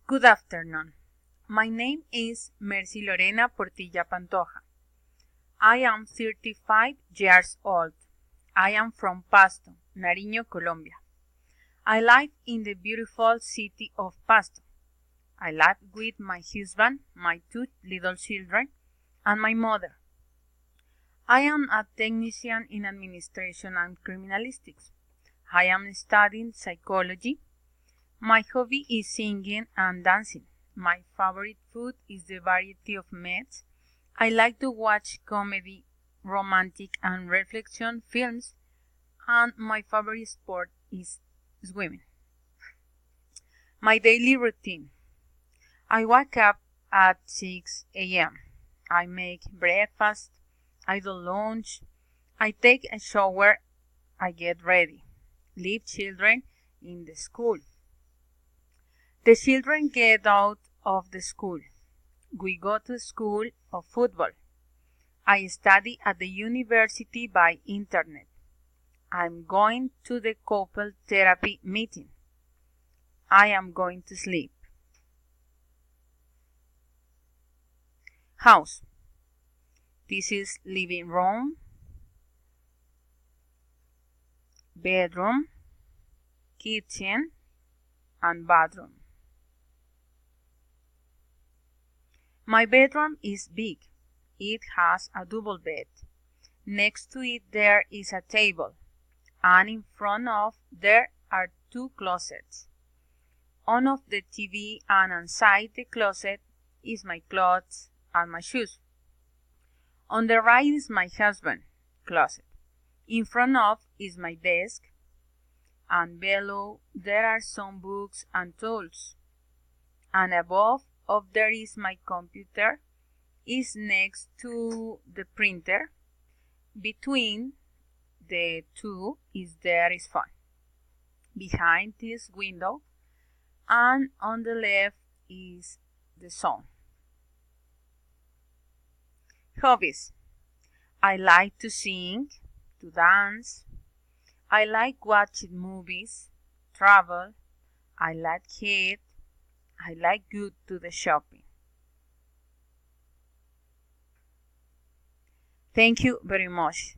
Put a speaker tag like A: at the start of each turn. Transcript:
A: Good afternoon. My name is Mercy Lorena Portilla Pantoja. I am 35 years old. I am from Pasto, Nariño, Colombia. I live in the beautiful city of Pasto. I live with my husband, my two little children, and my mother. I am a technician in administration and criminalistics. I am studying psychology. My hobby is singing and dancing. My favorite food is the variety of meats. I like to watch comedy, romantic and reflection films, and my favorite sport is swimming. My daily routine. I wake up at 6 a.m. I make breakfast. I do lunch. I take a shower. I get ready. Leave children in the school. The children get out of the school. We go to school of football. I study at the university by internet. I'm going to the couple therapy meeting. I am going to sleep. House. This is living room, bedroom, kitchen, and bathroom. My bedroom is big. It has a double bed. Next to it there is a table, and in front of there are two closets. On of the TV and inside the closet is my clothes and my shoes. On the right is my husband's closet. In front of is my desk, and below there are some books and tools. And above of there is my computer, is next to the printer. Between the two there is phone. Behind this window and on the left is the sun. Hobbies. I like to sing, to dance. I like watching movies, travel. I like eat. I like go to the shopping. Thank you very much.